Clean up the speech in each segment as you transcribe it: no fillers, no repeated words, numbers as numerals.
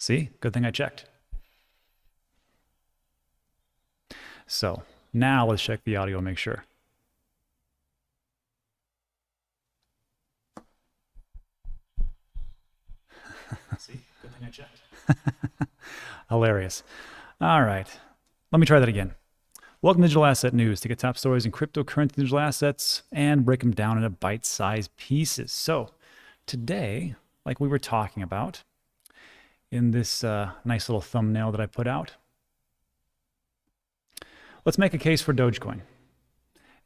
See, good thing I checked. So now let's check the audio and make sure. See, good thing I checked. Hilarious. All right, let me try that again. Welcome to Digital Asset News. To get top stories in cryptocurrency digital assets and break them down into bite-sized pieces. So today, like we were talking about in this nice little thumbnail that I put out, let's make a case for Dogecoin.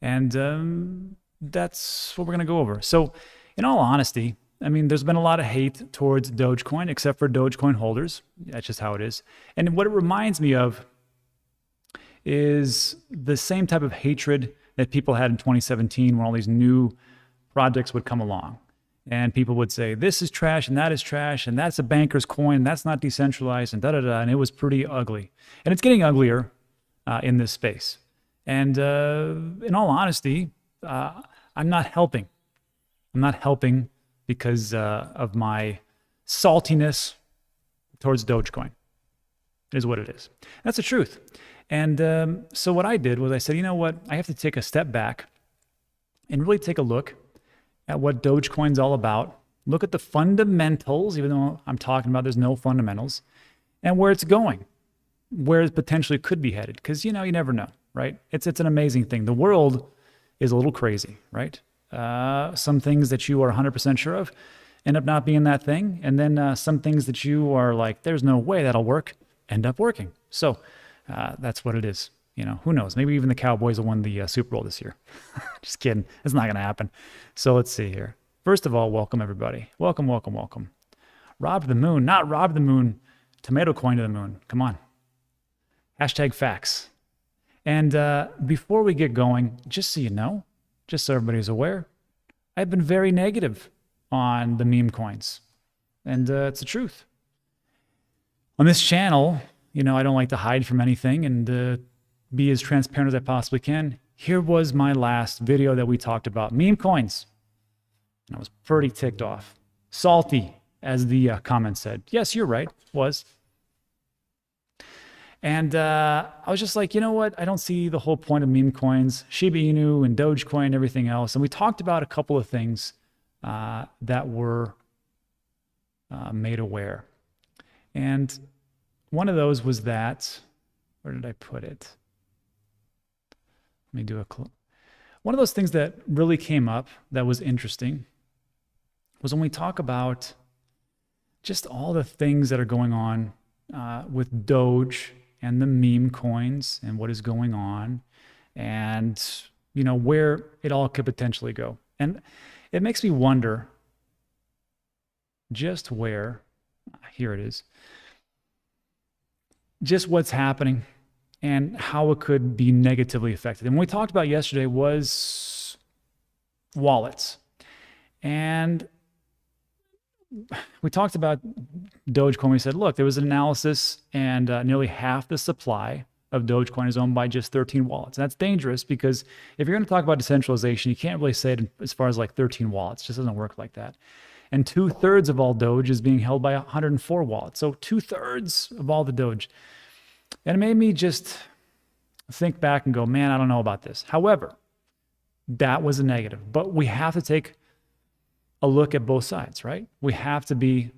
And that's what we're going to go over. So in all honesty, I mean, there's been a lot of hate towards Dogecoin, except for Dogecoin holders. That's just how it is. And what it reminds me of is the same type of hatred that people had in 2017 when all these new projects would come along. And people would say, this is trash, and that's a banker's coin, and that's not decentralized, and da-da-da, and it was pretty ugly. And it's getting uglier in this space. And in all honesty, I'm not helping. I'm not helping because of my saltiness towards Dogecoin. It is what it is. That's the truth. And so what I did was I said, you know what? I have to take a step back and really take a look at what Dogecoin's all about. Look at the fundamentals, even though I'm talking about there's no fundamentals, and where it's going, where it potentially could be headed. Because, you know, you never know, right? It's an amazing thing. The world is a little crazy, right? Some things that you are 100% sure of end up not being that thing. And then some things that you are like, there's no way that'll work, end up working. So that's what it is. You know, who knows? Maybe even the Cowboys will win the Super Bowl this year. Just kidding. It's not going to happen. So let's see here. First of all, welcome everybody. Welcome, welcome, welcome. Rob to the moon, not Rob the moon, tomato coin to the moon. Come on. Hashtag facts. And before we get going, just so you know, just so everybody's aware, I've been very negative on the meme coins. And it's the truth. On this channel, you know, I don't like to hide from anything and be as transparent as I possibly can. Here was my last video that we talked about meme coins. And I was pretty ticked off. Salty, as the comment said. Yes, you're right, was. And I was just like, you know what? I don't see the whole point of meme coins, Shiba Inu and Dogecoin and everything else. And we talked about a couple of things that were made aware. And one of those was that, where did I put it? Let me do one of those things that really came up that was interesting was when we talk about just all the things that are going on with Doge and the meme coins and what is going on and, you know, where it all could potentially go. And it makes me wonder just where, here it is, just what's happening and how it could be negatively affected. And what we talked about yesterday was wallets. And we talked about Dogecoin. We said, look, there was an analysis and nearly half the supply of Dogecoin is owned by just 13 wallets. And that's dangerous because if you're going to talk about decentralization, you can't really say it as far as like 13 wallets. It just doesn't work like that. And 2/3 of all Doge is being held by 104 wallets. So 2/3 of all the Doge. And it made me just think back and go, man, I don't know about this. However, that was a negative. But we have to take a look at both sides, right? We have to be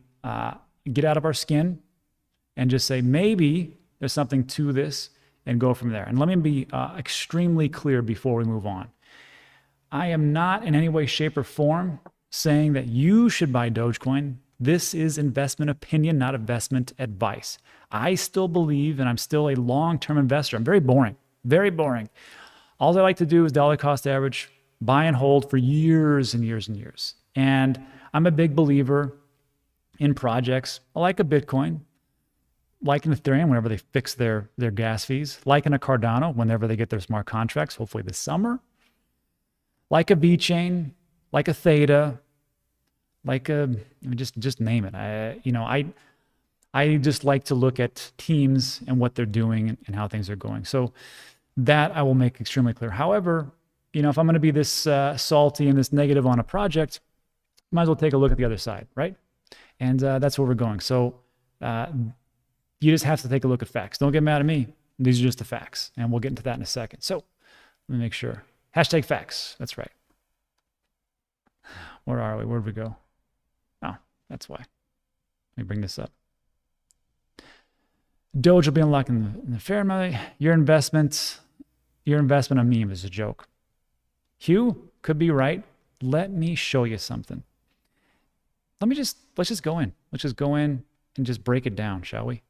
get out of our skin and just say, maybe there's something to this and go from there. And let me be extremely clear before we move on. I am not in any way, shape, or form saying that you should buy Dogecoin. This is investment opinion, not investment advice. I still believe, and I'm still a long-term investor. I'm very boring, very boring. All I like to do is dollar cost average, buy and hold for years and years and years. And I'm a big believer in projects like a Bitcoin, like an Ethereum whenever they fix their gas fees, like in a Cardano whenever they get their smart contracts, hopefully this summer, like a bshine, like a Theta, like a, just name it. I just like to look at teams and what they're doing and how things are going. So that I will make extremely clear. However, you know, if I'm going to be this salty and this negative on a project, might as well take a look at the other side, right? And that's where we're going. So You just have to take a look at facts. Don't get mad at me. These are just the facts. And we'll get into that in a second. So let me make sure. Hashtag facts. That's right. Where are we? Where'd we go? Oh, that's why. Let me bring this up. Doge will be unlocked in the fair amount. Your investment on meme is a joke. Hugh could be right. Let me show you something. Let's just go in. Let's just go in and just break it down, shall we?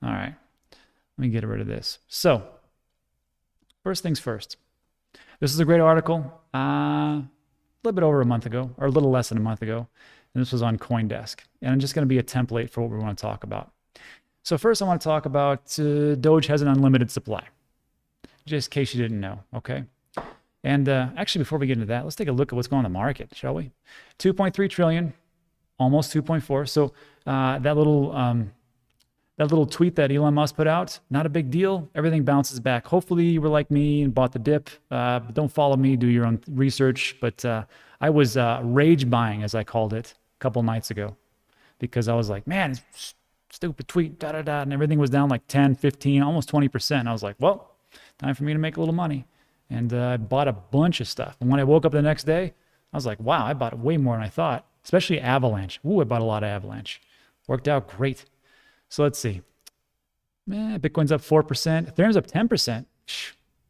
All right. Let me get rid of this. So, first things first. This is a great article. A little bit over a month ago, or a little less than a month ago. And this was on CoinDesk. And I'm just going to be a template for what we want to talk about. So first I want to talk about Doge has an unlimited supply. Just in case you didn't know, okay? And actually, before we get into that, let's take a look at what's going on in the market, shall we? 2.3 trillion, almost 2.4. So that little tweet that Elon Musk put out, not a big deal. Everything bounces back. Hopefully you were like me and bought the dip. But don't follow me, do your own research. But I was rage buying, as I called it, a couple nights ago. Because I was like, man, it's stupid tweet, and everything was down like 10, 15, almost 20%. I was like, well, time for me to make a little money. And I bought a bunch of stuff. And when I woke up the next day, I was like, wow, I bought way more than I thought, especially Avalanche. Ooh, I bought a lot of Avalanche. Worked out great. So let's see. Bitcoin's up 4%. Ethereum's up 10%.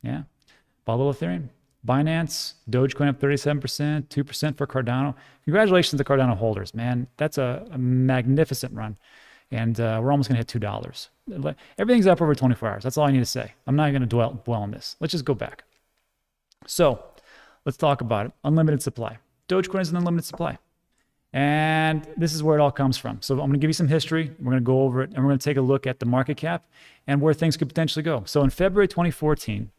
Yeah. Bought a little Ethereum. Binance, Dogecoin up 37%, 2% for Cardano. Congratulations to Cardano holders, man. That's a magnificent run. And we're almost going to hit $2. Everything's up over 24 hours. That's all I need to say. I'm not going to dwell on this. Let's just go back. So let's talk about it. Unlimited supply. Dogecoin is an unlimited supply. And this is where it all comes from. So I'm going to give you some history. We're going to go over it. And we're going to take a look at the market cap and where things could potentially go. So in February 2014,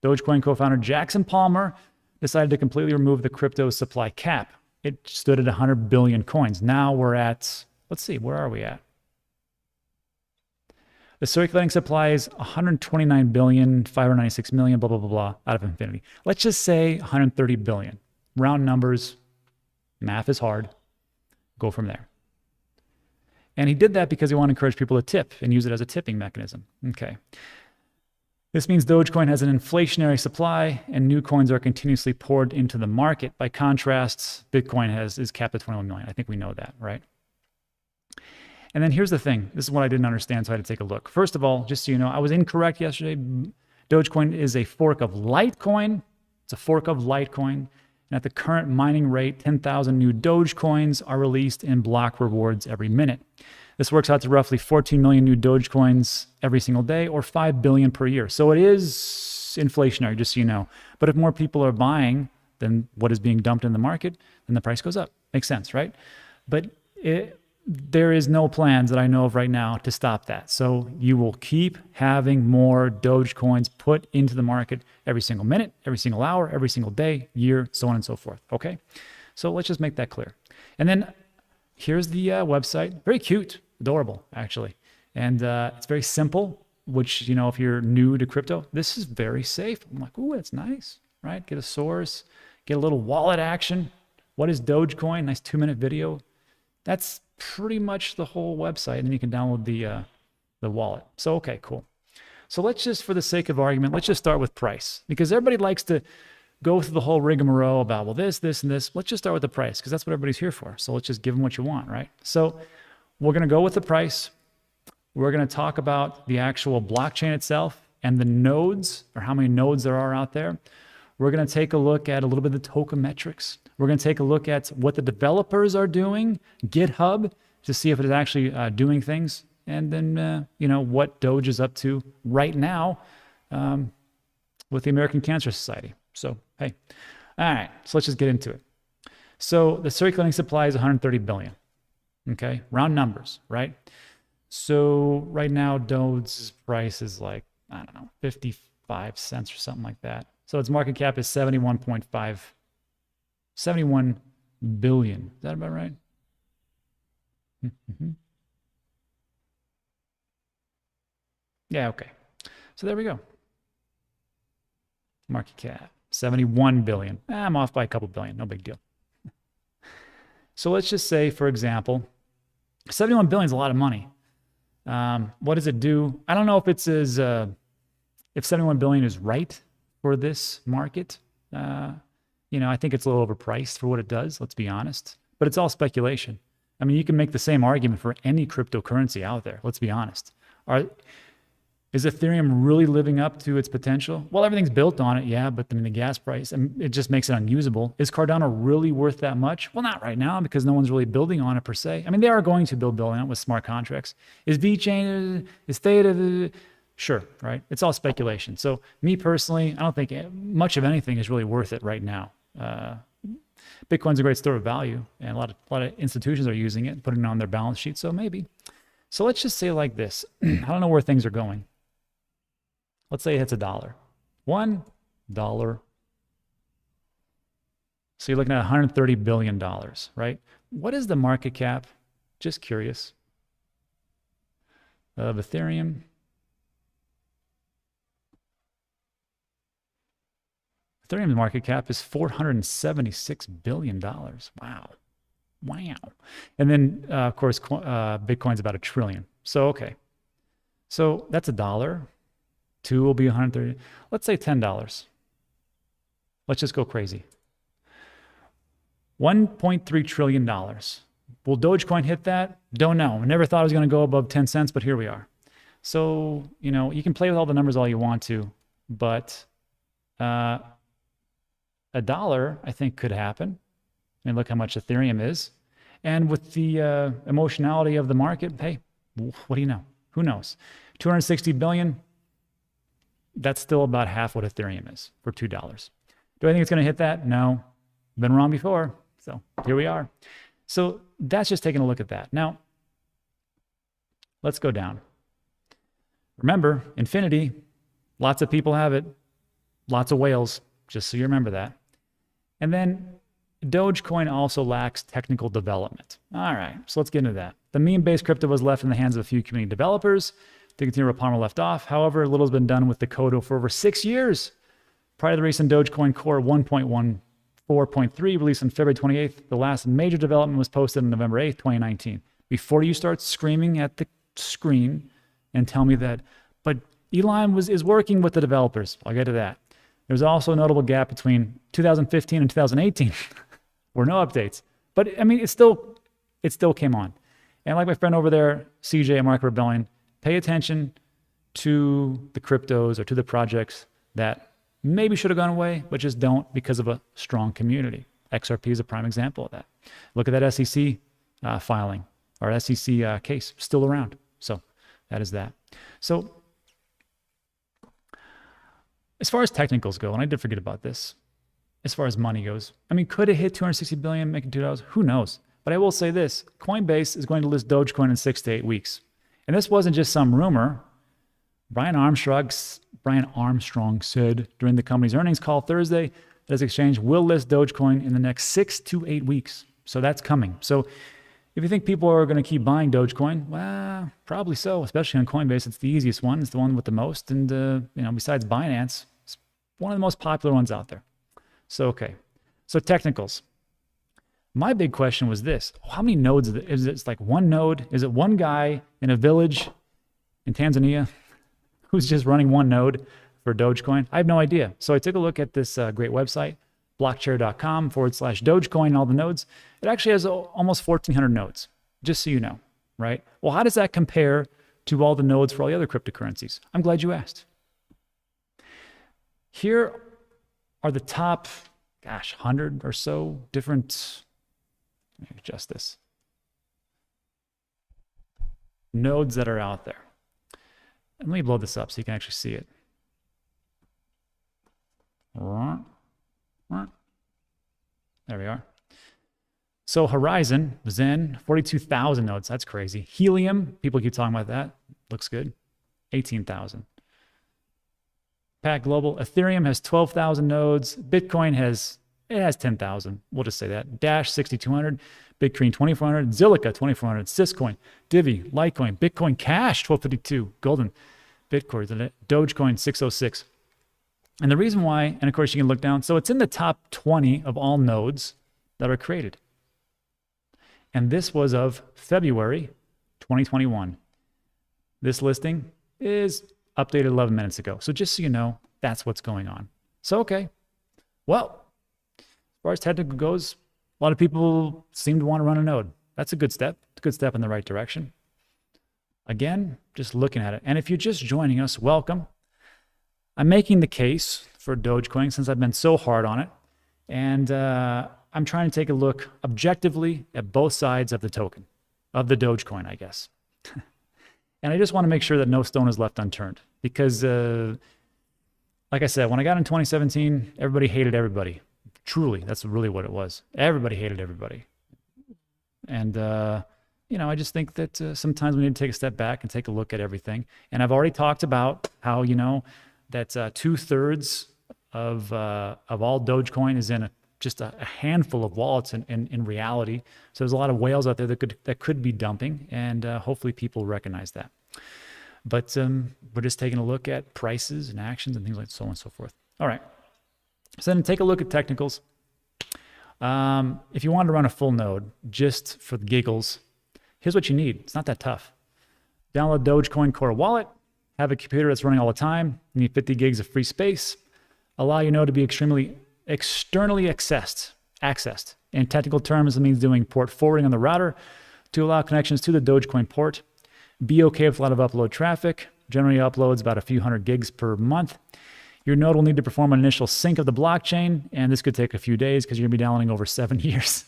Dogecoin co-founder Jackson Palmer decided to completely remove the crypto supply cap. It stood at 100 billion coins. Now we're at, let's see, where are we at? The circulating supply is 129 billion, 596 million, blah, blah, blah, blah, out of infinity. Let's just say 130 billion. Round numbers, math is hard. Go from there. And he did that because he wanted to encourage people to tip and use it as a tipping mechanism. Okay. This means Dogecoin has an inflationary supply and new coins are continuously poured into the market. By contrast, Bitcoin is capped at 21 million. I think we know that, right? And then here's the thing. This is what I didn't understand, so I had to take a look. First of all, just so you know, I was incorrect yesterday. Dogecoin is a fork of Litecoin. It's a fork of Litecoin. And at the current mining rate, 10,000 new Dogecoins are released in block rewards every minute. This works out to roughly 14 million new Dogecoins every single day, or 5 billion per year. So it is inflationary, just so you know. But if more people are buying than what is being dumped in the market, then the price goes up. Makes sense, right? But there is no plans that I know of right now to stop that. So you will keep having more Dogecoins put into the market every single minute, every single hour, every single day, year, so on and so forth. Okay? So let's just make that clear. And then here's the website. Very cute, adorable, actually. And it's very simple, which, you know, if you're new to crypto, this is very safe. I'm like, ooh, that's nice, right? Get a source, get a little wallet action. What is Dogecoin? Nice 2-minute video. That's pretty much the whole website, and then you can download the wallet. So, okay, cool. So let's just, for the sake of argument, let's just start with price, because everybody likes to go through the whole rigmarole about, well, this, and this. Let's just start with the price, because that's what everybody's here for. So let's just give them what you want, right? So we're going to go with the price. We're going to talk about the actual blockchain itself and the nodes, or how many nodes there are out there. We're going to take a look at a little bit of the token metrics. We're going to take a look at what the developers are doing, GitHub, to see if it is actually doing things. And then, you know, what Doge is up to right now with the American Cancer Society. So, hey. All right, so let's just get into it. So the circulating supply is 130 billion. Okay, round numbers, right? So right now, Doge's price is like, I don't know, 55 cents or something like that. So its market cap is 71 billion. Is that about right? Yeah, okay. So there we go. Market cap, 71 billion. I'm off by a couple billion, no big deal. So let's just say, for example, 71 billion is a lot of money. What does it do? I don't know if it's as if 71 billion is right for this market. I think it's a little overpriced for what it does, let's be honest. But it's all speculation. I mean, you can make the same argument for any cryptocurrency out there, let's be honest. Is Ethereum really living up to its potential? Well, everything's built on it, yeah, but the gas price, it just makes it unusable. Is Cardano really worth that much? Well, not right now because no one's really building on it per se. I mean, they are going to build on it with smart contracts. Is bshine, is Theta, sure, right? It's all speculation. So me personally, I don't think much of anything is really worth it right now. Bitcoin's a great store of value, and a lot of institutions are using it, putting it on their balance sheet, so maybe. So let's just say like this. I don't know where things are going. Let's say it hits $1. $1. So you're looking at $130 billion, right? What is the market cap? Just curious. Of Ethereum. Ethereum's market cap is $476 billion. Wow. Wow. And then, of course, Bitcoin's about $1 trillion. So, okay. So that's $1. 2 will be 130. Let's say $10. Let's just go crazy. $1.3 trillion. Will Dogecoin hit that? Don't know. I never thought it was going to go above 10 cents, but here we are. So, you can play with all the numbers all you want to, but $1, I think, could happen. I mean, look how much Ethereum is. And with the emotionality of the market, hey, what do you know? Who knows? 260 billion. That's still about half what Ethereum is for $2. Do I think it's going to hit that? No. Been wrong before. So here we are. So that's just taking a look at that. Now, let's go down. Remember, infinity, lots of people have it. Lots of whales, just so you remember that. And then Dogecoin also lacks technical development. All right, so let's get into that. The meme-based crypto was left in the hands of a few community developers to continue where Palmer left off. However, little has been done with the Kodo for over 6 years. Prior to the recent Dogecoin Core 1.14.3 released on February 28th, the last major development was posted on November 8th, 2019. Before you start screaming at the screen and tell me that, but Elon is working with the developers. I'll get to that. There's also a notable gap between 2015 and 2018 where no updates. But I mean, it still came on. And like my friend over there, CJ at Market Rebellion, pay attention to the cryptos or to the projects that maybe should have gone away, but just don't because of a strong community. XRP is a prime example of that. Look at that SEC filing or SEC case, still around. So that is that. So as far as technicals go, and I did forget about this, as far as money goes, I mean, could it hit 260 billion, making $2? Who knows? But I will say this, Coinbase is going to list Dogecoin in 6 to 8 weeks. And this wasn't just some rumor. Brian Armstrong said during the company's earnings call Thursday that his exchange will list Dogecoin in the next 6 to 8 weeks. So that's coming. So if you think people are going to keep buying Dogecoin, well, probably so, especially on Coinbase. It's the easiest one. It's the one with the most. And, besides Binance, it's one of the most popular ones out there. So, okay. So technicals. My big question was this. How many nodes is it? Is it like one node? Is it one guy in a village in Tanzania who's just running one node for Dogecoin? I have no idea. So I took a look at this great website, blockchair.com/Dogecoin and all the nodes. It actually has almost 1,400 nodes, just so you know, right? Well, how does that compare to all the nodes for all the other cryptocurrencies? I'm glad you asked. Here are the top, 100 or so different, let me adjust this, nodes that are out there. And let me blow this up so you can actually see it. There we are. So Horizon, Zen, 42,000 nodes. That's crazy. Helium, people keep talking about that. Looks good. 18,000. Pack Global, Ethereum has 12,000 nodes. Bitcoin has 10,000. We'll just say that. Dash, 6,200. Bitcoin, 2,400. Zilliqa, 2,400. Syscoin, Divi, Litecoin, Bitcoin Cash, 1252. Golden, Bitcoin, Dogecoin, 606. And the reason why, and of course you can look down, so it's in the top 20 of all nodes that are created. And this was of February 2021. This listing is updated 11 minutes ago. So just so you know, that's what's going on. So, okay. Well, as far as technical goes, a lot of people seem to want to run a node. That's a good step. It's a good step in the right direction. Again, just looking at it. And if you're just joining us, welcome. I'm making the case for Dogecoin since I've been so hard on it. And I'm trying to take a look objectively at both sides of the token, of the Dogecoin, I guess. And I just want to make sure that no stone is left unturned. Because, like I said, when I got in 2017, everybody hated everybody. Truly, that's really what it was. Everybody hated everybody. And, you know, I just think that sometimes we need to take a step back and take a look at everything. And I've already talked about how, you know, that 2/3 of all Dogecoin is in just a handful of wallets in reality. So there's a lot of whales out there that could be dumping, and hopefully people recognize that. But we're just taking a look at prices and actions and things like so on and so forth. All right. So then take a look at technicals. If you want to run a full node just for the giggles, here's what you need. It's not that tough. Download Dogecoin Core Wallet. Have a computer that's running all the time. You need 50 gigs of free space. Allow your node to be externally accessed. In technical terms, it means doing port forwarding on the router to allow connections to the Dogecoin port. Be okay with a lot of upload traffic. Generally uploads about a few hundred gigs per month. Your node will need to perform an initial sync of the blockchain, and this could take a few days because you're going to be downloading over 7 years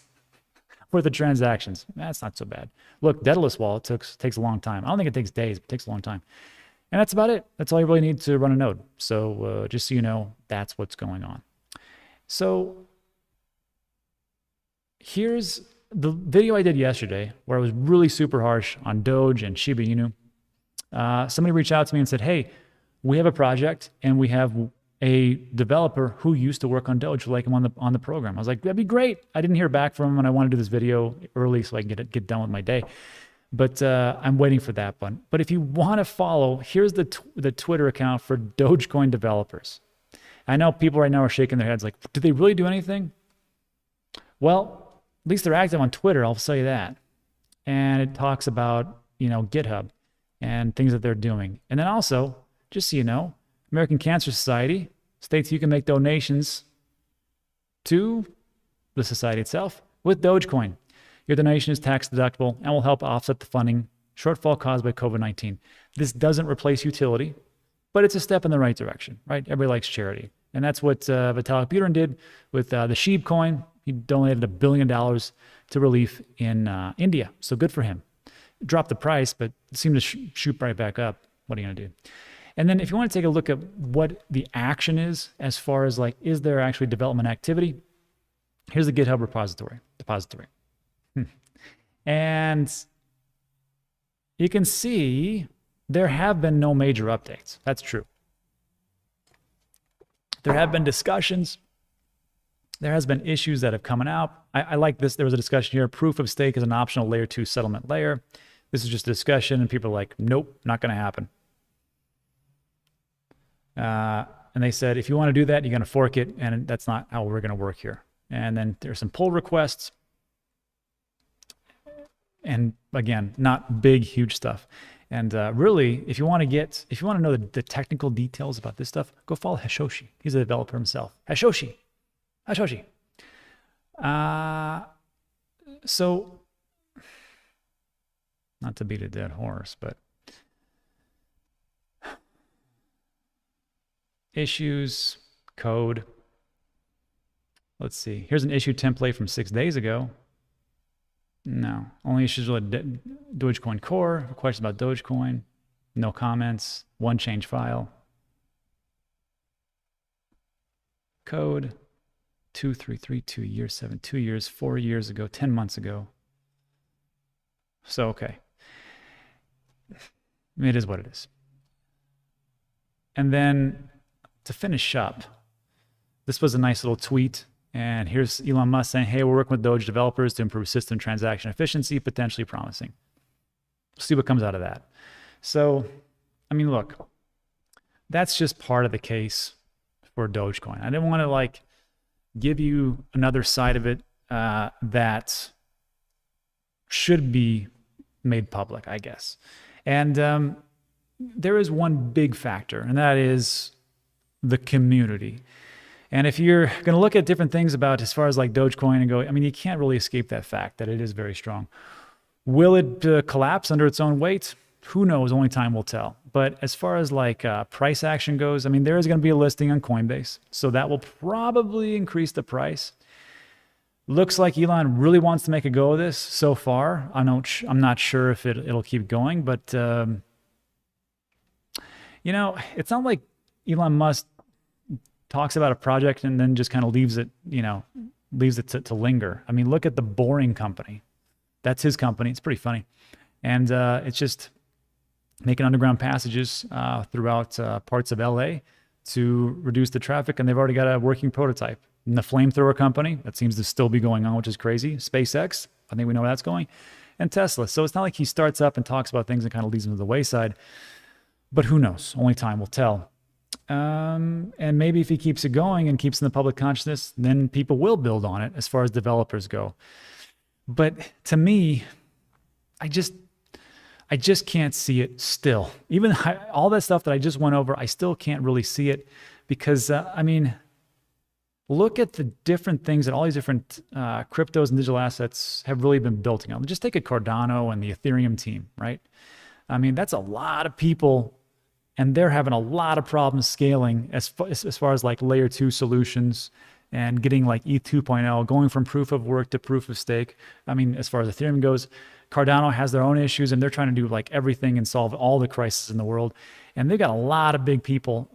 worth of transactions. That's not so bad. Look, Daedalus wallet takes a long time. I don't think it takes days, but it takes a long time. And that's about it. That's all you really need to run a node. So just so you know, that's what's going on. So here's the video I did yesterday where I was really super harsh on Doge and Shiba Inu. Somebody reached out to me and said, hey, we have a project and we have a developer who used to work on Doge, like him on the program. I was like, that'd be great. I didn't hear back from him and I want to do this video early so I can get done with my day. But I'm waiting for that one. But if you want to follow, here's the Twitter account for Dogecoin developers. I know people right now are shaking their heads like, do they really do anything? Well, at least they're active on Twitter, I'll say that. And it talks about, you know, GitHub and things that they're doing. And then also, just so you know, American Cancer Society states you can make donations to the society itself with Dogecoin. Your donation is tax deductible and will help offset the funding shortfall caused by COVID-19. This doesn't replace utility, but it's a step in the right direction, right? Everybody likes charity. And that's what Vitalik Buterin did with the Shiba coin. He donated $1 billion to relief in India. So good for him. Dropped the price, but it seemed to shoot right back up. What are you going to do? And then if you want to take a look at what the action is, as far as like, is there actually development activity? Here's the GitHub repository. And you can see there have been no major updates. That's true. There have been discussions. There has been issues that have come out. I like this. There was a discussion here. Proof of stake is an optional layer 2 settlement layer. This is just a discussion and people are like, nope, not going to happen. And they said, if you want to do that, you're going to fork it. And that's not how we're going to work here. And then there's some pull requests. And again, not big, huge stuff. And really, if you want to know the technical details about this stuff, go follow Hashoshi. He's a developer himself. Hashoshi. So, not to beat a dead horse, but issues, code. Let's see. Here's an issue template from 6 days ago. No, only issues with Dogecoin Core, questions about Dogecoin, no comments, one change file. Code, 233, 2 years, 7, 2 years, 4 years ago, 10 months ago. So, okay. It is what it is. And then to finish up, this was a nice little tweet. And here's Elon Musk saying, hey, we're working with Doge developers to improve system transaction efficiency, potentially promising. We'll see what comes out of that. So, I mean, look, that's just part of the case for Dogecoin. I didn't want to like give you another side of it that should be made public, I guess. And there is one big factor, and that is the community. And if you're going to look at different things about as far as like Dogecoin and go, I mean, you can't really escape that fact that it is very strong. Will it collapse under its own weight? Who knows? Only time will tell. But as far as like price action goes, I mean, there is going to be a listing on Coinbase, so that will probably increase the price. Looks like Elon really wants to make a go of this so far. I'm not sure if it'll keep going, but you know, it's not like Elon Musk talks about a project and then just kind of leaves it, you know, to linger. I mean, look at the Boring Company. That's his company. It's pretty funny. And it's just making underground passages throughout parts of LA to reduce the traffic. And they've already got a working prototype. And the flamethrower company, that seems to still be going on, which is crazy. SpaceX, I think we know where that's going. And Tesla. So it's not like he starts up and talks about things and kind of leaves them to the wayside. But who knows? Only time will tell. And maybe if he keeps it going and keeps in the public consciousness, then people will build on it as far as developers go. But to me, I just can't see it still. Even all that stuff that I just went over, I still can't really see it because, I mean, look at the different things that all these different cryptos and digital assets have really been built on. Just take a Cardano and the Ethereum team, right? I mean, that's a lot of people, and they're having a lot of problems scaling as far as like layer 2 solutions and getting like ETH 2.0, going from proof of work to proof of stake. I mean, as far as Ethereum goes, Cardano has their own issues, and they're trying to do like everything and solve all the crises in the world. And they've got a lot of big people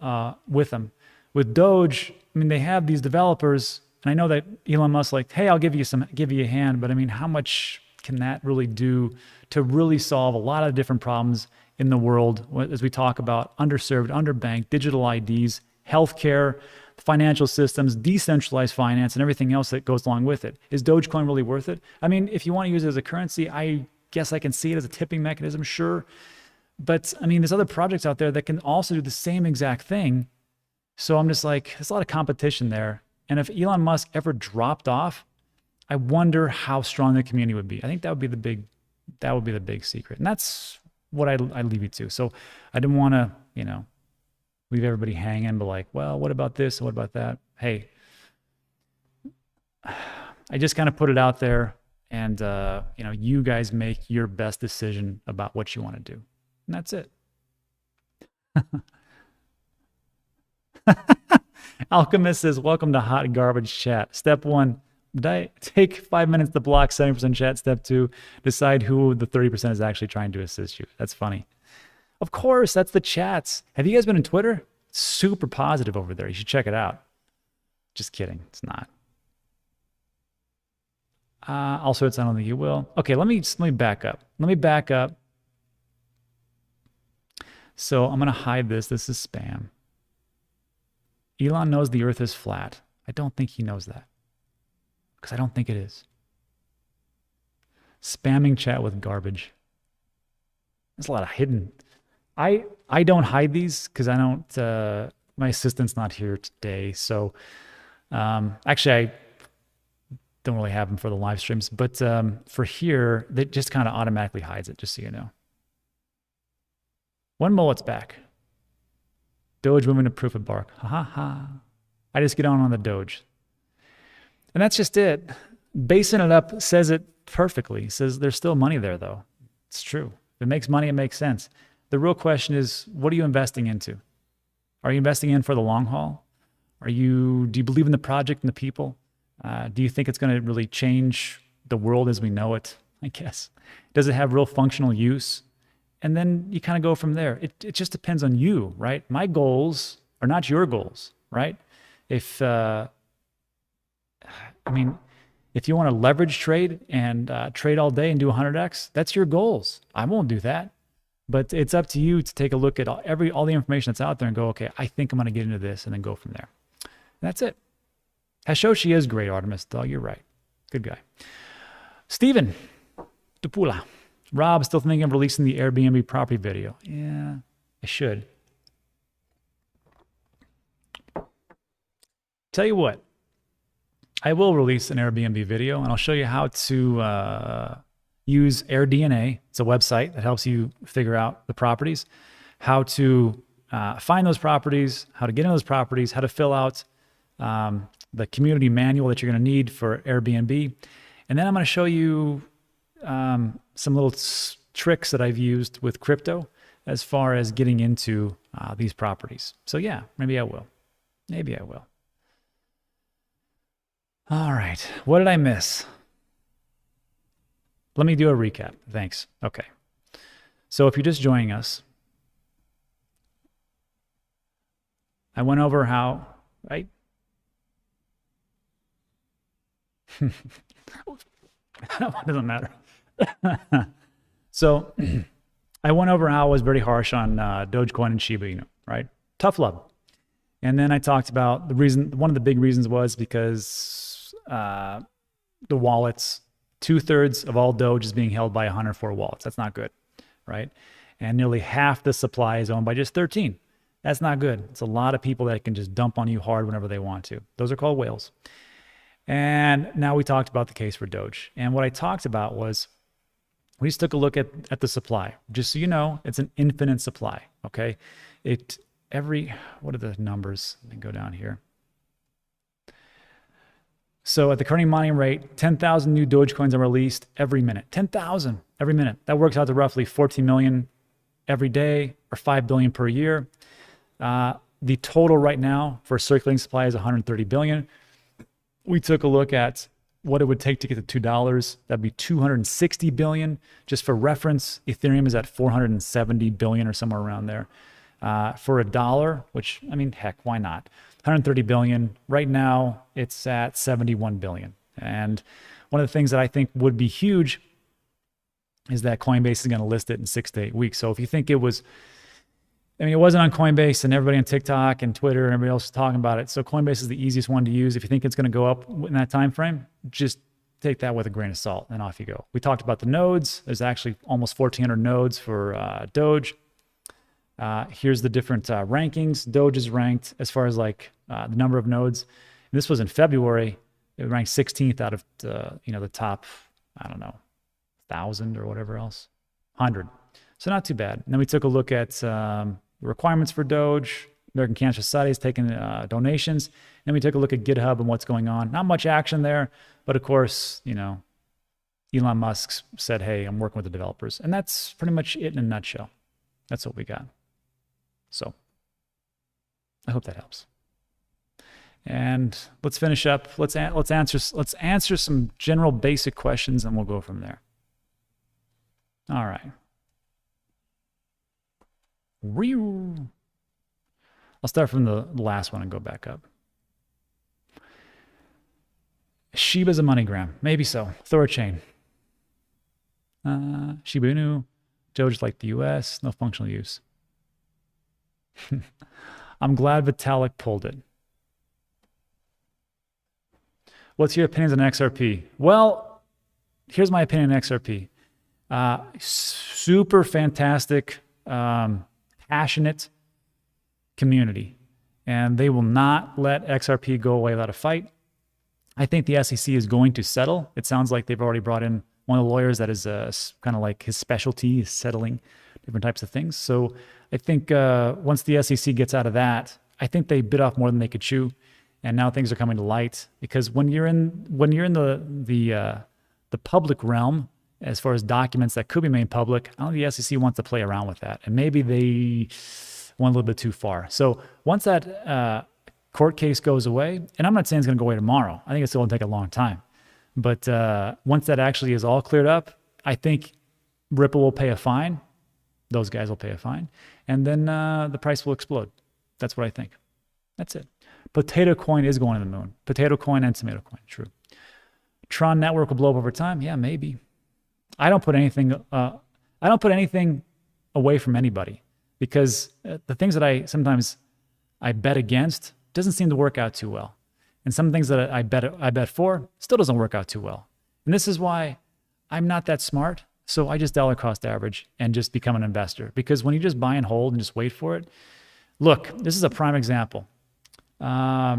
with them. With Doge, I mean, they have these developers, and I know that Elon Musk like, hey, I'll give you a hand, but I mean, how much can that really do to really solve a lot of different problems in the world as we talk about underserved, underbanked, digital IDs, healthcare, financial systems, decentralized finance, and everything else that goes along with it? Is Dogecoin really worth it? I mean, if you want to use it as a currency, I guess I can see it as a tipping mechanism, sure. But I mean, there's other projects out there that can also do the same exact thing. So I'm just like, there's a lot of competition there. And if Elon Musk ever dropped off, I wonder how strong the community would be. I think that would be the big secret. And that's what I leave you to. So I didn't want to, you know, leave everybody hanging, but like, well, what about this? And what about that? Hey, I just kind of put it out there, and, you know, you guys make your best decision about what you want to do. And that's it. Alchemist says, welcome to Hot Garbage Chat. Step 1, take 5 minutes to block 70% chat. Step 2, decide who the 30% is actually trying to assist you. That's funny. Of course, that's the chats. Have you guys been on Twitter? It's super positive over there. You should check it out. Just kidding. It's not. Also, it's not only you will. Okay, let me back up. Let me back up. So I'm going to hide this. This is spam. Elon knows the earth is flat. I don't think he knows that, because I don't think it is. Spamming chat with garbage. There's a lot of hidden. I don't hide these because I don't, my assistant's not here today. So actually I don't really have them for the live streams, but for here, that just kind of automatically hides it, just so you know. One mullet's back. Doge moving to proof of bark. Ha ha ha. I just get on the Doge. And that's just it. Basing it up says it perfectly. It says there's still money there, though. It's true. If it makes money, it makes sense. The real question is, what are you investing into? Are you investing in for the long haul? Do you believe in the project and the people? Do you think it's going to really change the world as we know it? I guess. Does it have real functional use? And then you kind of go from there. It just depends on you, right? My goals are not your goals, right? If, I mean, if you want to leverage trade and trade all day and do 100x, that's your goals. I won't do that. But it's up to you to take a look at all the information that's out there and go, okay, I think I'm going to get into this, and then go from there. And that's it. Hashoshi is great, Artemis. Dog, you're right. Good guy. Steven Dupula. Rob, still thinking of releasing the Airbnb property video. Yeah, I should. Tell you what, I will release an Airbnb video, and I'll show you how to use AirDNA. It's a website that helps you figure out the properties, how to find those properties, how to get into those properties, how to fill out the community manual that you're going to need for Airbnb. And then I'm going to show you some little tricks that I've used with crypto as far as getting into these properties. So yeah, maybe I will. Maybe I will. All right. What did I miss? Let me do a recap. Thanks. Okay. So if you're just joining us, I went over how, right? It doesn't matter. So I went over how I was very harsh on Dogecoin and Shiba Inu, right? Tough love. And then I talked about the reason, one of the big reasons was because the wallets, 2/3 of all Doge is being held by 104 wallets. That's not good, right? And nearly half the supply is owned by just 13. That's not good. It's a lot of people that can just dump on you hard whenever they want to. Those are called whales. And now we talked about the case for Doge. And what I talked about was we just took a look at the supply. Just so you know, it's an infinite supply, okay? What are the numbers? Let me go down here. So at the current mining rate, 10,000 new Dogecoins are released every minute. 10,000 every minute. That works out to roughly 14 million every day, or 5 billion per year. The total right now for circulating supply is 130 billion. We took a look at what it would take to get to $2. That'd be 260 billion. Just for reference, Ethereum is at 470 billion or somewhere around there. For $1, which, I mean, heck, why not? 130 billion. Right now, it's at 71 billion. And one of the things that I think would be huge is that Coinbase is going to list it in 6 to 8 weeks. So if you think it was, I mean, it wasn't on Coinbase and everybody on TikTok and Twitter and everybody else is talking about it. So Coinbase is the easiest one to use. If you think it's going to go up in that time frame, just take that with a grain of salt and off you go. We talked about the nodes. There's actually almost 1,400 nodes for Doge. Here's the different rankings. Doge is ranked as far as like the number of nodes. And this was in February. It ranked 16th out of the top, I don't know, 1,000 or whatever else, 100. So not too bad. And then we took a look at the requirements for Doge. American Cancer Society is taking donations. And we took a look at GitHub and what's going on. Not much action there, but of course, Elon Musk said, hey, I'm working with the developers. And that's pretty much it in a nutshell. That's what we got. So I hope that helps. And let's finish up. Let's answer some general basic questions and we'll go from there. All right. I'll start from the last one and go back up. Shiba's a MoneyGram. Maybe so. Thorchain. Shiba Inu. Doge like the US. No functional use. I'm glad Vitalik pulled it. What's your opinions on XRP? Well, here's my opinion on XRP. Super fantastic, passionate community. And they will not let XRP go away without a fight. I think the SEC is going to settle. It sounds like they've already brought in one of the lawyers that is kind of like his specialty is settling different types of things. So I think once the SEC gets out of that, I think they bit off more than they could chew. And now things are coming to light because when you're in the public realm, as far as documents that could be made public, I don't think the SEC wants to play around with that. And maybe they went a little bit too far. So once that court case goes away, and I'm not saying it's going to go away tomorrow. I think it's still going to take a long time. But once that actually is all cleared up, I think Ripple will pay a fine. Those guys will pay a fine. And then the price will explode. That's what I think. That's it. Potato coin is going to the moon. Potato coin and tomato coin, true. Tron network will blow up over time. Yeah, maybe. I don't put anything away from anybody because the things that sometimes I bet against doesn't seem to work out too well. And some things that I bet for still doesn't work out too well. And this is why I'm not that smart. So I just dollar cost average and just become an investor. Because when you just buy and hold and just wait for it, look, this is a prime example. A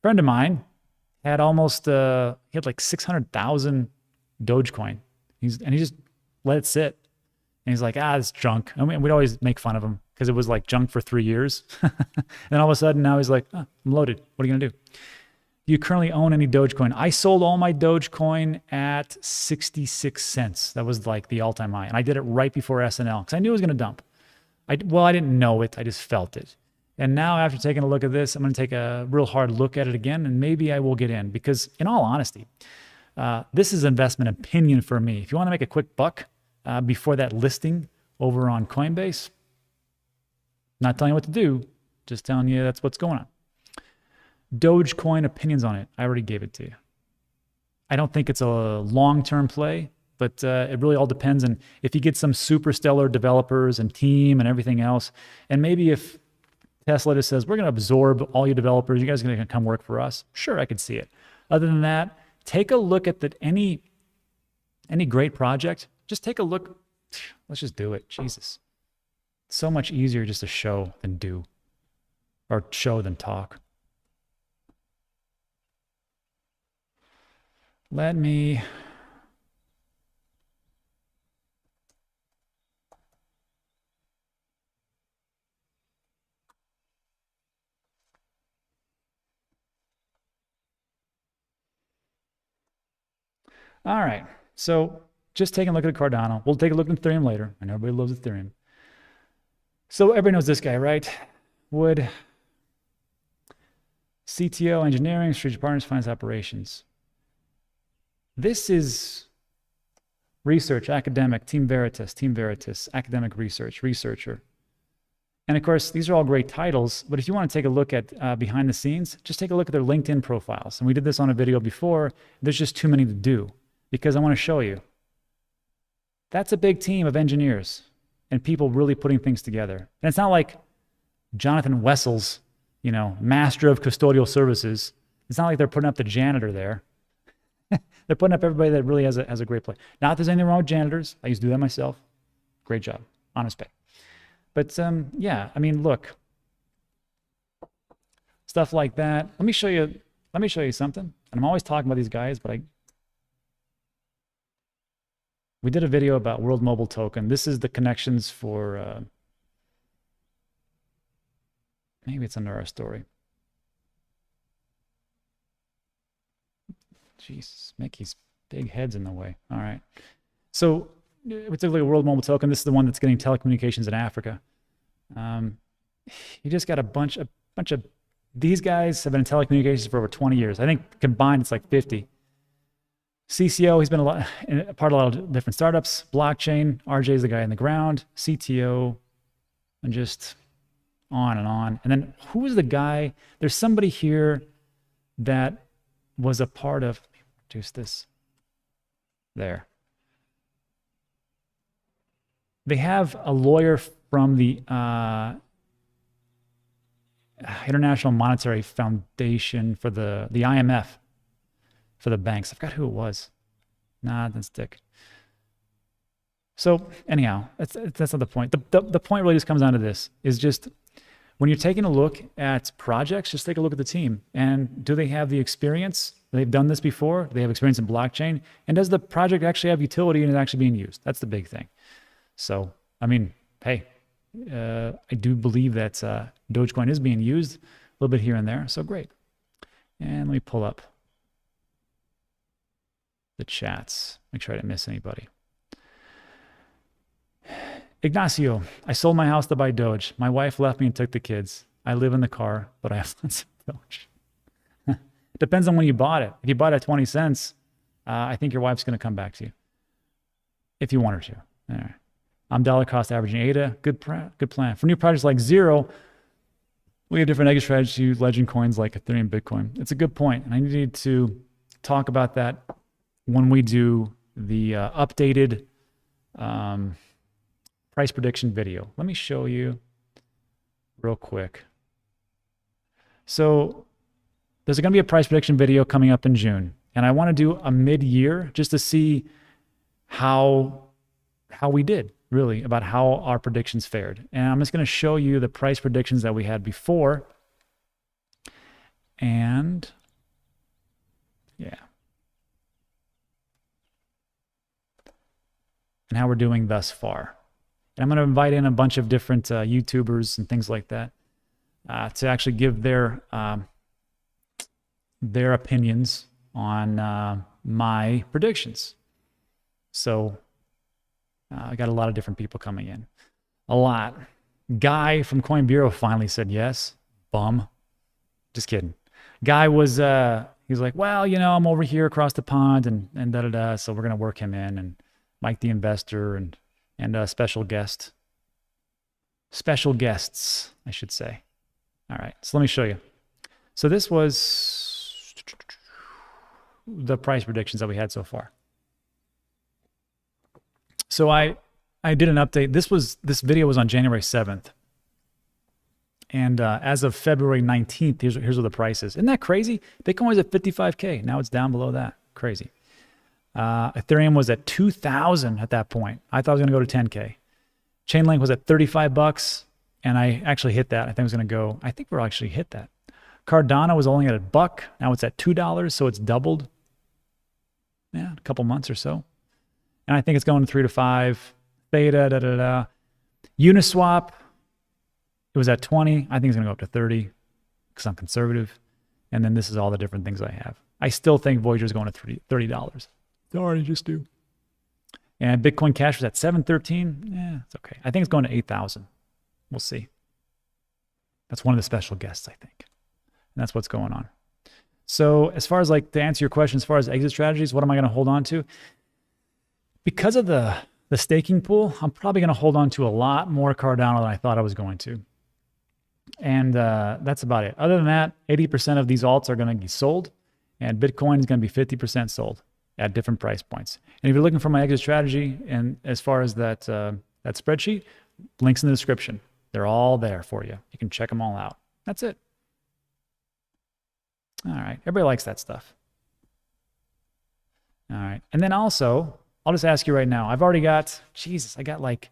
friend of mine had he had like 600,000 Dogecoin. He just let it sit. And he's like, it's junk. I mean, we'd always make fun of him because it was like junk for 3 years. And all of a sudden now he's like, I'm loaded. What are you going to do? Do you currently own any Dogecoin? I sold all my Dogecoin at 66 cents. That was like the all-time high. And I did it right before SNL because I knew it was going to dump. Well, I didn't know it. I just felt it. And now after taking a look at this, I'm going to take a real hard look at it again, and maybe I will get in because in all honesty, this is investment opinion for me. If you want to make a quick buck before that listing over on Coinbase, not telling you what to do, just telling you that's what's going on. Dogecoin opinions on it. I already gave it to you. I don't think it's a long-term play, but it really all depends on if you get some super stellar developers and team and everything else. And maybe if Tesla just says, we're going to absorb all you developers, you guys are going to come work for us. Sure, I could see it. Other than that, take a look at any great project. Just take a look. Let's just do it. Jesus. It's so much easier just to show than do, or show than talk. Let me all right. So just taking a look at Cardano. We'll take a look at Ethereum later. I know everybody loves Ethereum. So everybody knows this guy, right? Wood, CTO, engineering, strategic partners, finance operations. This is research, academic, Team Veritas, academic research, researcher. And of course, these are all great titles, but if you want to take a look at behind the scenes, just take a look at their LinkedIn profiles. And we did this on a video before. There's just too many to do because I want to show you. That's a big team of engineers and people really putting things together. And it's not like Jonathan Wessel's, master of custodial services. It's not like they're putting up the janitor there. They're putting up everybody that really has a great play. Not that there's anything wrong with janitors. I used to do that myself. Great job. Honest pay. But yeah, I mean, look. Stuff like that. Let me show you something. And I'm always talking about these guys, but we did a video about World Mobile Token. This is the connections for maybe it's under our story. Jesus, Mickey's big head's in the way. All right. So we took a look at World Mobile Token. This is the one that's getting telecommunications in Africa. You just got a bunch of these guys have been in telecommunications for over 20 years. I think combined it's like 50. CCO, he's been a part of a lot of different startups. Blockchain, RJ is the guy in the ground. CTO, and just on and on. And then who is the guy? There's somebody here that was a part of, let me reduce this there. They have a lawyer from the International Monetary Foundation for the IMF for the banks. I forgot who it was. Nah, that's Dick. So anyhow, that's not the point. The point really just comes down to this, is just when you're taking a look at projects, just take a look at the team. And do they have the experience? They've done this before. Do they have experience in blockchain? And does the project actually have utility and is actually being used? That's the big thing. So, I mean, hey, I do believe that Dogecoin is being used a little bit here and there. So great. And let me pull up the chats. Make sure I didn't miss anybody. Ignacio, I sold my house to buy Doge. My wife left me and took the kids. I live in the car, but I have lots of Doge. Depends on when you bought it. If you bought it at 20 cents, I think your wife's going to come back to you. If you want her to. All right. I'm dollar cost averaging ADA. Good plan. For new projects like Zero, we have different exit strategies, legend coins like Ethereum, Bitcoin. It's a good point. And I needed to talk about that when we do the updated price prediction video. Let me show you real quick. So there's going to be a price prediction video coming up in June. And I want to do a mid-year just to see how we did, really, about how our predictions fared. And I'm just going to show you the price predictions that we had before. And yeah. And how we're doing thus far. And I'm going to invite in a bunch of different YouTubers and things like that to actually give their opinions on my predictions. So I got a lot of different people coming in. A lot. Guy from Coin Bureau finally said yes. Bum. Just kidding. Guy was, he was like, well, you know, I'm over here across the pond and da-da-da, so we're going to work him in. And Mike the Investor and a special guest. Special guests, I should say. All right, so let me show you. So this was the price predictions that we had so far. So I did an update. This video was on January 7th. And as of February 19th, here's what the price is. Isn't that crazy? Bitcoin was at 55K. Now it's down below that. Crazy. Ethereum was at 2,000 at that point. I thought it was going to go to 10K. Chainlink was at 35 bucks, and I actually hit that. I think it was going to go. I think we'll actually hit that. Cardano was only at $1. Now it's at $2, so it's doubled. Yeah, a couple months or so. And I think it's going to 3 to 5. Theta, da-da-da. Uniswap, it was at 20. I think it's going to go up to 30 because I'm conservative. And then this is all the different things I have. I still think Voyager's going to $30. Sorry, just do. And Bitcoin Cash was at 713. Yeah, it's okay. I think it's going to 8,000. We'll see. That's one of the special guests, I think. And that's what's going on. So as far as like to answer your question, as far as exit strategies, what am I going to hold on to? Because of the staking pool, I'm probably going to hold on to a lot more Cardano than I thought I was going to. And that's about it. Other than that, 80% of these alts are going to be sold, and Bitcoin is going to be 50% sold at different price points. And if you're looking for my exit strategy, and as far as that that spreadsheet, links in the description. They're all there for you. You can check them all out. That's it. All right. Everybody likes that stuff. All right. And then also, I'll just ask you right now. I've already got, Jesus, I got like,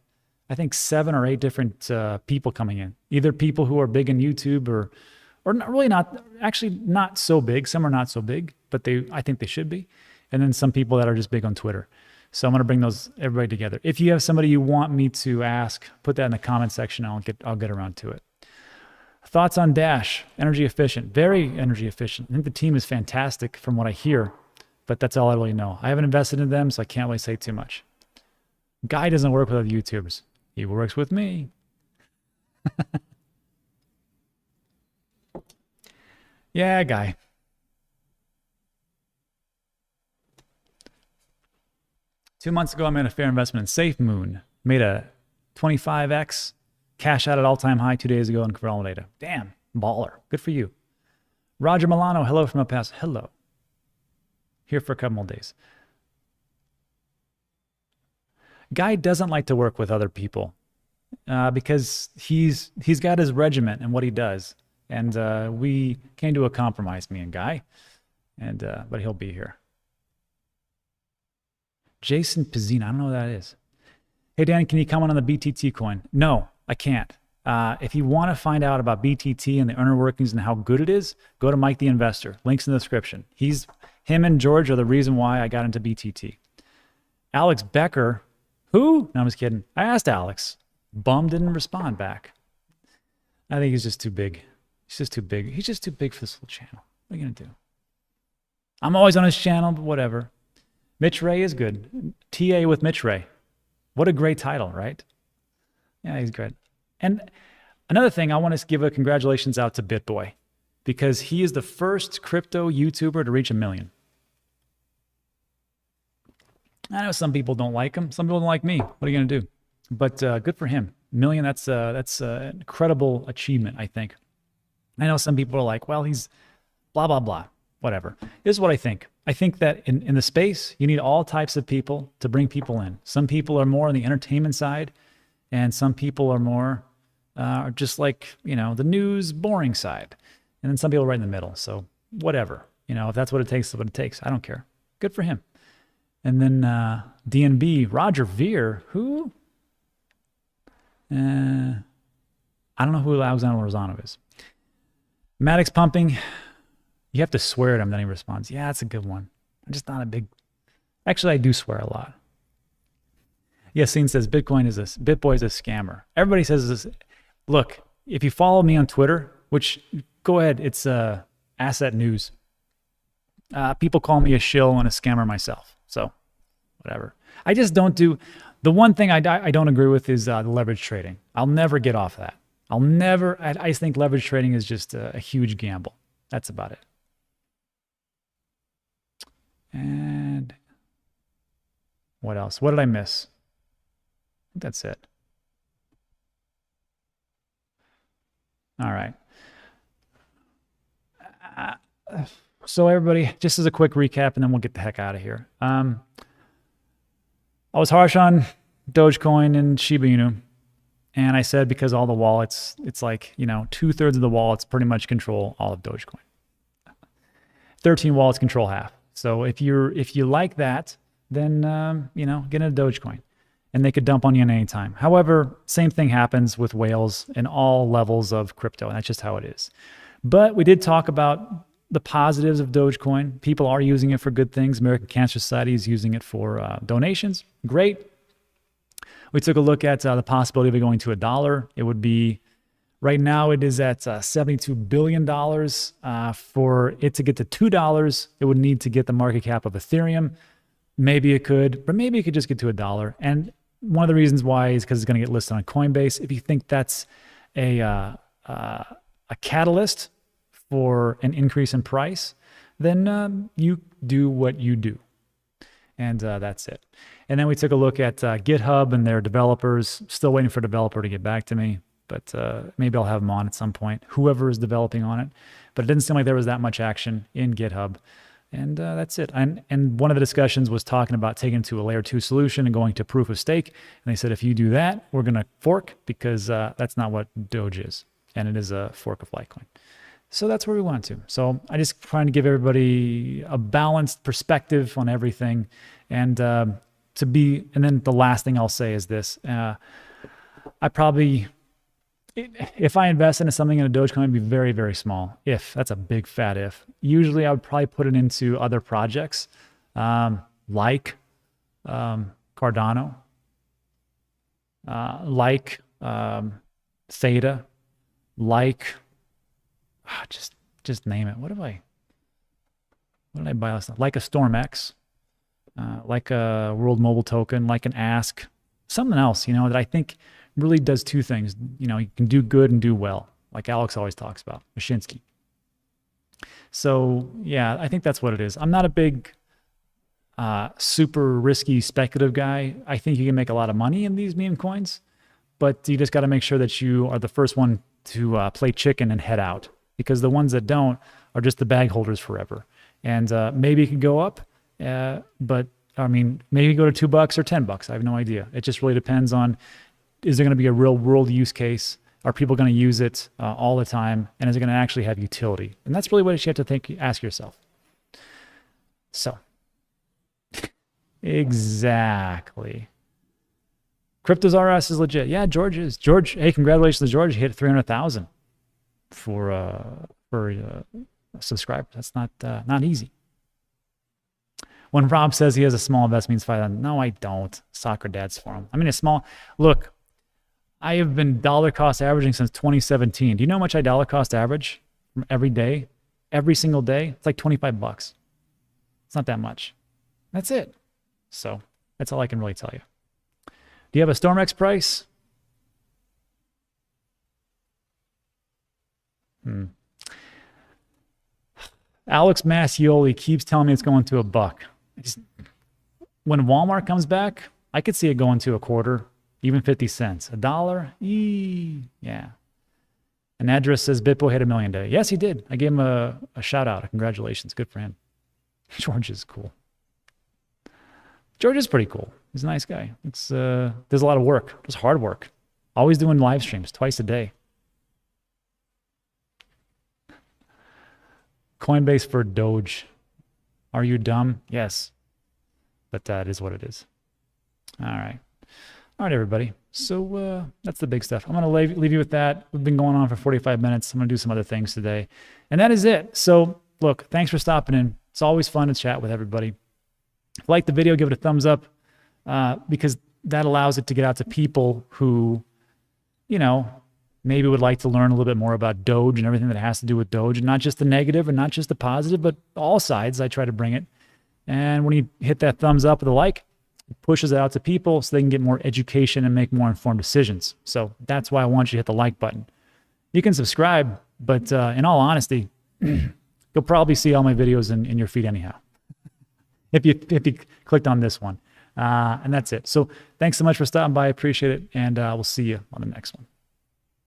I think 7 or 8 different people coming in. Either people who are big in YouTube or not, really not, actually not so big. Some are not so big, but I think they should be. And then some people that are just big on Twitter. So I'm going to bring everybody together. If you have somebody you want me to ask, put that in the comment section. I'll get around to it. Thoughts on Dash? Energy efficient, very energy efficient. I think the team is fantastic from what I hear, but that's all I really know. I haven't invested in them, so I can't really say too much. Guy doesn't work with other YouTubers. He works with me. Yeah, Guy. Two months ago, I made a fair investment in SafeMoon. Made a 25x. Cash out at all-time high 2 days ago in Data. Damn, baller. Good for you. Roger Milano, hello from El Paso. Hello. Here for a couple more days. Guy doesn't like to work with other people because he's got his regiment and what he does. And we came to a compromise, me and Guy. And but he'll be here. Jason Pizzina, I don't know who that is. Hey, Danny, can you comment on the BTT coin? No, I can't. If you want to find out about BTT and the inner workings and how good it is, go to Mike the Investor. Links in the description. Him and George are the reason why I got into BTT. Alex Becker, who? No, I'm just kidding. I asked Alex. Bum didn't respond back. I think he's just too big. He's just too big. He's just too big for this little channel. What are you going to do? I'm always on his channel, but whatever. Mitch Ray is good. TA with Mitch Ray. What a great title, right? Yeah, he's great. And another thing, I want to give a congratulations out to BitBoy because he is the first crypto YouTuber to reach 1 million. I know some people don't like him. Some people don't like me. What are you going to do? But good for him. 1 million, that's an incredible achievement, I think. I know some people are like, well, he's blah, blah, blah. Whatever. This is what I think. I think that in the space, you need all types of people to bring people in. Some people are more on the entertainment side, and some people are more just like, the news, boring side. And then some people are right in the middle. So whatever. If that's what it takes, that's what it takes. I don't care. Good for him. And then DNB, Roger Veer, who? I don't know who Alexander Lozano is. Maddox Pumping. You have to swear at him, then he responds. Yeah, that's a good one. I'm just not a big... Actually, I do swear a lot. Yassine says BitBoy is a scammer. Everybody says this. Look, if you follow me on Twitter, which go ahead, it's Asset News. People call me a shill and a scammer myself. So whatever. I just don't do. The one thing I don't agree with is the leverage trading. I'll never get off that. I'll never. I think leverage trading is just a huge gamble. That's about it. And what else? What did I miss? I think that's it. All right. So everybody, just as a quick recap, and then we'll get the heck out of here. I was harsh on Dogecoin and Shiba Inu. And I said because all the wallets, it's like, 2/3 of the wallets pretty much control all of Dogecoin. 13 wallets control half. So if you like that, then, get into Dogecoin. And they could dump on you at any time. However, same thing happens with whales in all levels of crypto, and that's just how it is. But we did talk about the positives of Dogecoin. People are using it for good things. American Cancer Society is using it for donations. Great. We took a look at the possibility of it going to $1. It would be, right now it is at $72 billion. For it to get to $2, it would need to get the market cap of Ethereum. Maybe it could, but maybe it could just get to $1. And one of the reasons why is because it's going to get listed on Coinbase. If you think that's a catalyst for an increase in price, then you do what you do. And that's it. And then we took a look at GitHub and their developers. Still waiting for a developer to get back to me, but maybe I'll have them on at some point, whoever is developing on it. But it didn't seem like there was that much action in GitHub. And that's it. And one of the discussions was talking about taking it to a layer 2 solution and going to proof of stake. And they said, if you do that, we're going to fork, because that's not what Doge is. And it is a fork of Litecoin. So that's where we went to. So I just trying to give everybody a balanced perspective on everything. And and then the last thing I'll say is this. If I invest into something in a Dogecoin, it'd be very, very small. That's a big fat if. Usually I would probably put it into other projects like Cardano, like Theta, like just name it. What did I buy last night? Like a StormX, like a World Mobile Token, like an Ask, something else, that I think really does two things. You can do good and do well, like Alex always talks about, Mashinsky. So yeah, I think that's what it is. I'm not a big, super risky speculative guy. I think you can make a lot of money in these meme coins, but you just got to make sure that you are the first one to play chicken and head out, because the ones that don't are just the bag holders forever. And maybe it could go up, but I mean, maybe go to $2 or $10. I have no idea. It just really depends on, is there going to be a real world use case? Are people going to use it all the time? And is it going to actually have utility? And that's really what you have to ask yourself. So, exactly. Cryptos R Us is legit. Yeah, George is. George, hey, congratulations to George. He hit 300,000 for subscribers. That's not easy. When Rob says he has a small investment, means 5,000. No, I don't. Soccer dads for him. I mean, look, I have been dollar cost averaging since 2017. Do you know how much I dollar cost average from every day? Every single day? It's like $25. It's not that much. That's it. So that's all I can really tell you. Do you have a StormX price? Alex Massioli keeps telling me it's going to $1. When Walmart comes back, I could see it going to $0.25, even 50 cents. $1? Yeah. An address says Bitboy hit $1 million today. Yes, he did. I gave him a shout out. Congratulations. Good for him. George is cool. George is pretty cool. He's a nice guy. There's a lot of work. It's hard work. Always doing live streams twice a day. Coinbase for Doge. Are you dumb? Yes. But that is what it is. All right. All right, everybody. So that's the big stuff. I'm going to leave you with that. We've been going on for 45 minutes. I'm going to do some other things today. And that is it. So look, thanks for stopping in. It's always fun to chat with everybody. If you like the video, give it a thumbs up, because that allows it to get out to people who, you know, maybe would like to learn a little bit more about Doge and everything that has to do with Doge, and not just the negative and not just the positive, but all sides. I try to bring it. And when you hit that thumbs up with a like, it pushes it out to people so they can get more education and make more informed decisions. So that's why I want you to hit the like button. You can subscribe, but in all honesty, you'll probably see all my videos in your feed anyhow, if you clicked on this one. And that's it. So thanks so much for stopping by. I appreciate it. And we'll see you on the next one.